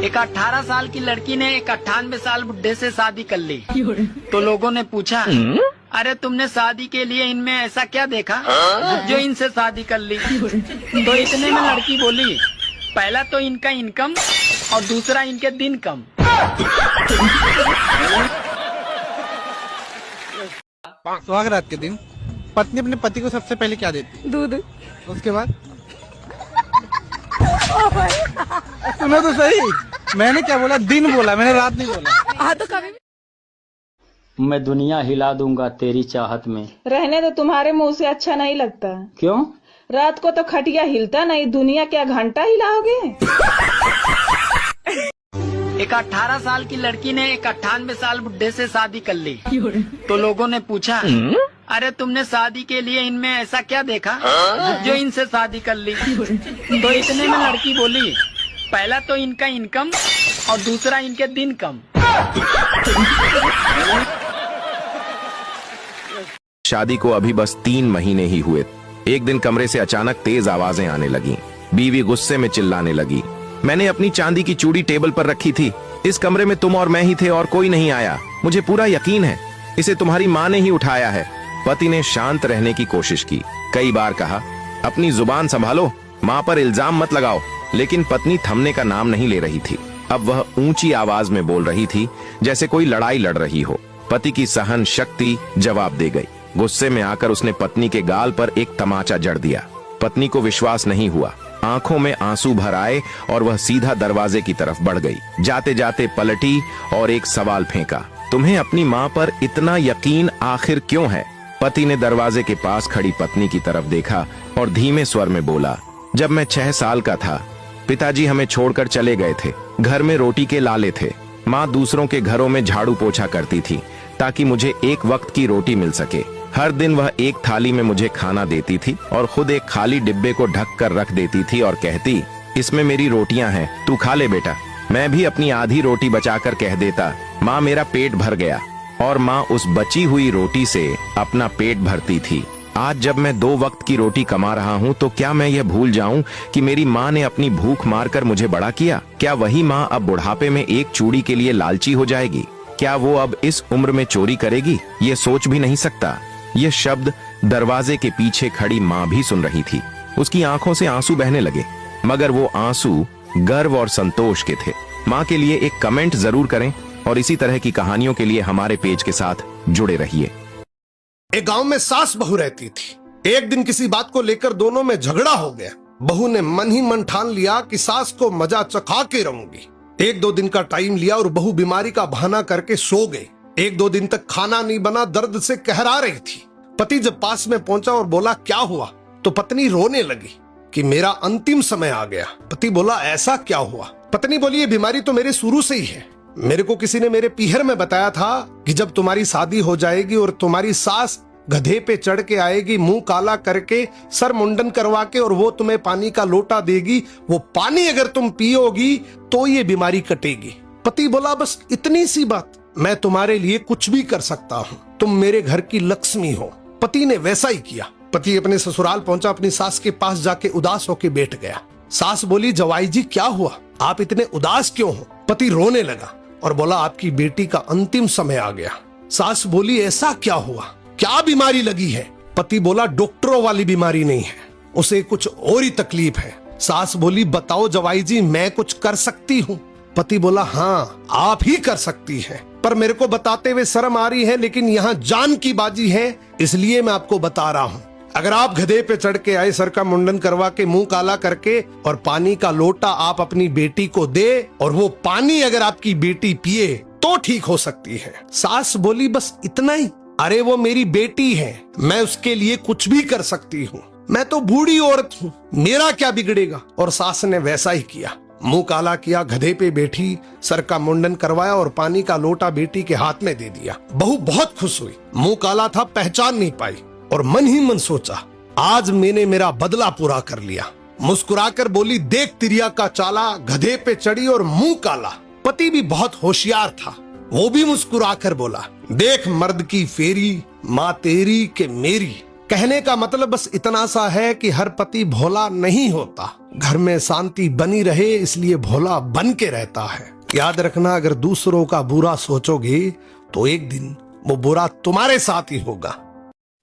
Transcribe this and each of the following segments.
एक 18 साल की लड़की ने एक 98 साल बुढ़े से शादी कर ली। तो लोगों ने पूछा, अरे तुमने शादी के लिए इनमें ऐसा क्या देखा जो इनसे शादी कर ली? तो इतने में लड़की बोली, पहला तो इनका इनकम और दूसरा इनके दिन कम। सुहाग रात के दिन पत्नी अपने पति को सबसे पहले क्या देती? दूध। उसके बाद सुनो तो सही, मैंने क्या बोला? दिन बोला, मैंने रात नहीं बोला। हाँ तो कभी मैं दुनिया हिला दूंगा तेरी चाहत में। रहने तो तुम्हारे मुंह से अच्छा नहीं लगता। क्यों? रात को तो खटिया हिलता नहीं, दुनिया क्या घंटा हिलाओगे? एक 18 साल की लड़की ने एक 98 साल बुढ़े से शादी कर ली। तो लोगों ने पूछा, अरे तुमने शादी के लिए इनमें ऐसा क्या देखा जो इनसे शादी कर ली? तो इतने में लड़की बोली, पहला तो इनका इनकम और दूसरा इनके दिन कम। शादी को अभी बस 3 महीने ही हुए। एक दिन कमरे से अचानक तेज आवाजें आने लगी। बीवी गुस्से में चिल्लाने लगी, मैंने अपनी चांदी की चूड़ी टेबल पर रखी थी। इस कमरे में तुम और मैं ही थे और कोई नहीं आया। मुझे पूरा यकीन है इसे तुम्हारी माँ ने ही उठाया है। पति ने शांत रहने की कोशिश की, कई बार कहा, अपनी जुबान संभालो, माँ पर इल्जाम मत लगाओ। लेकिन पत्नी थमने का नाम नहीं ले रही थी। अब वह ऊंची आवाज में बोल रही थी जैसे कोई लड़ाई लड़ रही हो। पति की सहन शक्ति जवाब दे गई। गुस्से में आकर उसने पत्नी के गाल पर एक तमाचा जड़ दिया। पत्नी को विश्वास नहीं हुआ, आंखों में आंसू भर आए और वह सीधा दरवाजे की तरफ बढ़ गई। जाते जाते पलटी और एक सवाल फेंका, तुम्हें अपनी माँ पर इतना यकीन आखिर क्यों है? पति ने दरवाजे के पास खड़ी पत्नी की तरफ देखा और धीमे स्वर में बोला, जब मैं 6 साल का था पिताजी हमें छोड़कर चले गए थे। घर में रोटी के लाले थे। माँ दूसरों के घरों में झाड़ू पोछा करती थी ताकि मुझे एक वक्त की रोटी मिल सके। हर दिन वह एक थाली में मुझे खाना देती थी और खुद एक खाली डिब्बे को ढक कर रख देती थी और कहती, इसमें मेरी रोटियां हैं, तू खा ले बेटा। मैं भी अपनी आधी रोटी बचाकर कह देता, माँ मेरा पेट भर गया, और माँ उस बची हुई रोटी से अपना पेट भरती थी। आज जब मैं 2 वक्त की रोटी कमा रहा हूँ तो क्या मैं यह भूल जाऊं कि मेरी माँ ने अपनी भूख मारकर मुझे बड़ा किया? क्या वही माँ अब बुढ़ापे में एक चूड़ी के लिए लालची हो जाएगी? क्या वो अब इस उम्र में चोरी करेगी? ये सोच भी नहीं सकता। ये शब्द दरवाजे के पीछे खड़ी माँ भी सुन रही थी। उसकी आंखों से आंसू बहने लगे, मगर वो आंसू गर्व और संतोष के थे। माँ के लिए एक कमेंट जरूर करें और इसी तरह की कहानियों के लिए हमारे पेज के साथ जुड़े रहिए। एक गांव में सास बहू रहती थी। एक दिन किसी बात को लेकर दोनों में झगड़ा हो गया। बहू ने मन ही मन ठान लिया कि सास को मजा चखा के रहूंगी। 1-2 दिन का टाइम लिया और बहू बीमारी का बहाना करके सो गई। 1-2 दिन तक खाना नहीं बना, दर्द से कहरा रही थी। पति जब पास में पहुंचा और बोला, क्या हुआ? तो पत्नी रोने लगी कि मेरा अंतिम समय आ गया। पति बोला, ऐसा क्या हुआ? पत्नी बोली, ये बीमारी तो मेरे शुरू से ही है। मेरे को किसी ने मेरे पीहर में बताया था कि जब तुम्हारी शादी हो जाएगी और तुम्हारी सास गधे पे चढ़ के आएगी, मुंह काला करके, सर मुंडन करवा के, और वो तुम्हें पानी का लोटा देगी, वो पानी अगर तुम पियोगी तो ये बीमारी कटेगी। पति बोला, बस इतनी सी बात? मैं तुम्हारे लिए कुछ भी कर सकता हूँ, तुम मेरे घर की लक्ष्मी हो। पति ने वैसा ही किया। पति अपने ससुराल पहुंचा, अपनी सास के पास जाके उदास होके बैठ गया। सास बोली, जवाई जी क्या हुआ, आप इतने उदास क्यों हो? पति रोने लगा और बोला, आपकी बेटी का अंतिम समय आ गया। सास बोली, ऐसा क्या हुआ, क्या बीमारी लगी है? पति बोला, डॉक्टरों वाली बीमारी नहीं है, उसे कुछ और ही तकलीफ है। सास बोली, बताओ जवाई जी, मैं कुछ कर सकती हूँ? पति बोला, हाँ आप ही कर सकती हैं, पर मेरे को बताते हुए शर्म आ रही है, लेकिन यहाँ जान की बाजी है, इसलिए मैं आपको बता रहा हूँ। अगर आप गधे पे चढ़ के आए, सर का मुंडन करवा के, मुंह काला करके, और पानी का लोटा आप अपनी बेटी को दे, और वो पानी अगर आपकी बेटी पिए तो ठीक हो सकती है। सास बोली, बस इतना ही? अरे वो मेरी बेटी है, मैं उसके लिए कुछ भी कर सकती हूँ, मैं तो बूढ़ी औरत हूँ, मेरा क्या बिगड़ेगा? और सास ने वैसा ही किया। मुंह काला किया, गधे पे बैठी, सर का मुंडन करवाया और पानी का लोटा बेटी के हाथ में दे दिया। बहू बहुत खुश हुई। मुंह काला था, पहचान नहीं पाई, और मन ही मन सोचा, आज मैंने मेरा बदला पूरा कर लिया। मुस्कुराकर बोली, देख तिरिया का चाला, गधे पे चढ़ी और मुंह काला। पति भी बहुत होशियार था, वो भी मुस्कुराकर बोला, देख मर्द की फेरी, माँ तेरी के मेरी। कहने का मतलब बस इतना सा है कि हर पति भोला नहीं होता, घर में शांति बनी रहे इसलिए भोला बन के रहता है। याद रखना, अगर दूसरों का बुरा सोचोगे तो एक दिन वो बुरा तुम्हारे साथ ही होगा।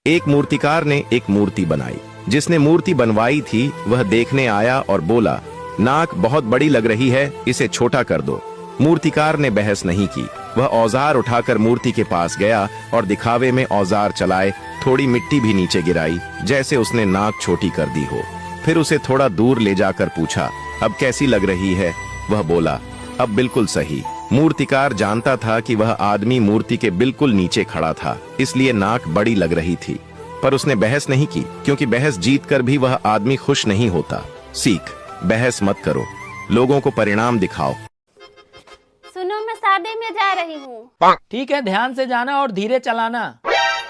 एक मूर्तिकार ने एक मूर्ति बनाई। जिसने मूर्ति बनवाई थी वह देखने आया और बोला, नाक बहुत बड़ी लग रही है, इसे छोटा कर दो। मूर्तिकार ने बहस नहीं की, वह औजार उठाकर मूर्ति के पास गया और दिखावे में औजार चलाए थोड़ी मिट्टी भी नीचे गिराई, जैसे उसने नाक छोटी कर दी हो। फिर उसे थोड़ा दूर ले जाकर पूछा, अब कैसी लग रही है? वह बोला, अब बिल्कुल सही। मूर्तिकार जानता था कि वह आदमी मूर्ति के बिल्कुल नीचे खड़ा था, इसलिए नाक बड़ी लग रही थी, पर उसने बहस नहीं की, क्योंकि बहस जीतकर भी वह आदमी खुश नहीं होता। सीख, बहस मत करो, लोगों को परिणाम दिखाओ। सुनो, मैं शादी में जा रही हूँ। ठीक है, ध्यान से जाना और धीरे चलाना।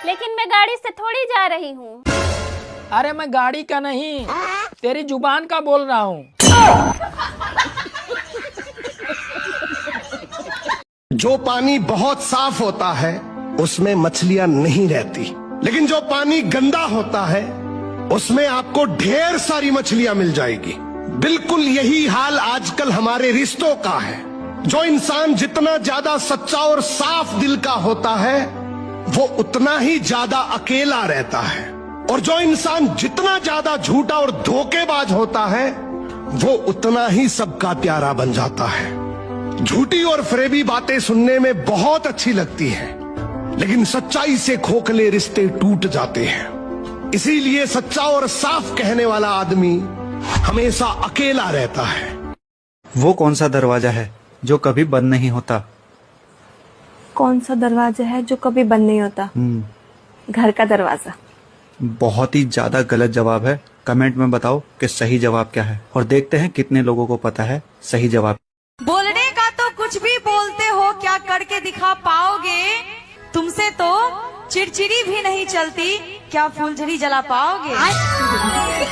लेकिन मैं गाड़ी से थोड़ी जा रही हूँ। अरे मैं गाड़ी का नहीं, तेरी जुबान का बोल रहा हूँ। जो पानी बहुत साफ होता है उसमें मछलियां नहीं रहती, लेकिन जो पानी गंदा होता है उसमें आपको ढेर सारी मछलियां मिल जाएगी। बिल्कुल यही हाल आजकल हमारे रिश्तों का है। जो इंसान जितना ज्यादा सच्चा और साफ दिल का होता है वो उतना ही ज्यादा अकेला रहता है, और जो इंसान जितना ज्यादा झूठा और धोखेबाज होता है वो उतना ही सबका प्यारा बन जाता है। झूठी और फरेबी बातें सुनने में बहुत अच्छी लगती है, लेकिन सच्चाई से खोखले रिश्ते टूट जाते हैं। इसीलिए सच्चा और साफ कहने वाला आदमी हमेशा अकेला रहता है। वो कौन सा दरवाजा है जो कभी बंद नहीं होता? कौन सा दरवाजा है जो कभी बंद नहीं होता? घर का दरवाजा। बहुत ही ज्यादा गलत जवाब है। कमेंट में बताओ कि सही जवाब क्या है, और देखते हैं कितने लोगों को पता है सही जवाब। बोलने का तो कुछ भी बोलते हो, क्या करके दिखा पाओगे? तुमसे तो चिड़चिड़ी भी नहीं चलती, क्या फुलझड़ी जला पाओगे?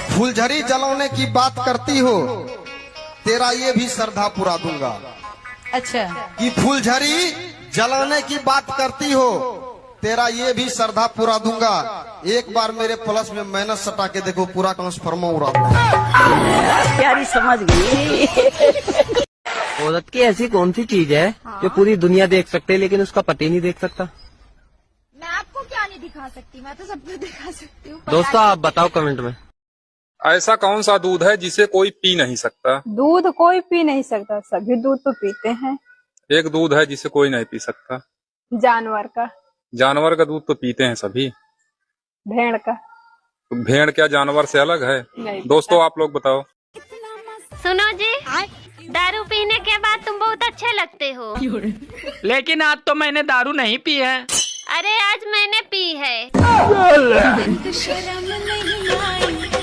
फुलझड़ी जलाने की बात करती हो, तेरा ये भी श्रद्धा पूरा दूंगा। अच्छा, कि फुलझड़ी जलाने की बात करती हो, तेरा ये भी श्रद्धा पूरा दूंगा। एक बार मेरे प्लस में मेहनत सटा के देखो, पूरा ट्रांसफार्मर उड़ा दूंगा। प्यारी समझ गई। औरत की ऐसी कौन सी चीज है जो पूरी दुनिया देख सकते है लेकिन उसका पति नहीं देख सकता? मैं आपको क्या नहीं दिखा सकती, मैं तो सब कुछ दिखा सकती हूँ। दोस्तों आप बताओ कमेंट में। ऐसा कौन सा दूध है जिसे कोई पी नहीं सकता? दूध कोई पी नहीं सकता, सभी दूध तो पीते हैं। एक दूध है जिसे कोई नहीं पी सकता। जानवर का। जानवर का दूध तो पीते हैं सभी। भेड़ का। तो भेड़ क्या जानवर से अलग है? नहीं। दोस्तों आप लोग बताओ। सुनो जी, दारू पीने के बाद तुम बहुत अच्छे लगते हो। लेकिन आज तो मैंने दारू नहीं पी है। अरे आज मैंने पी है। शर्म नहीं आई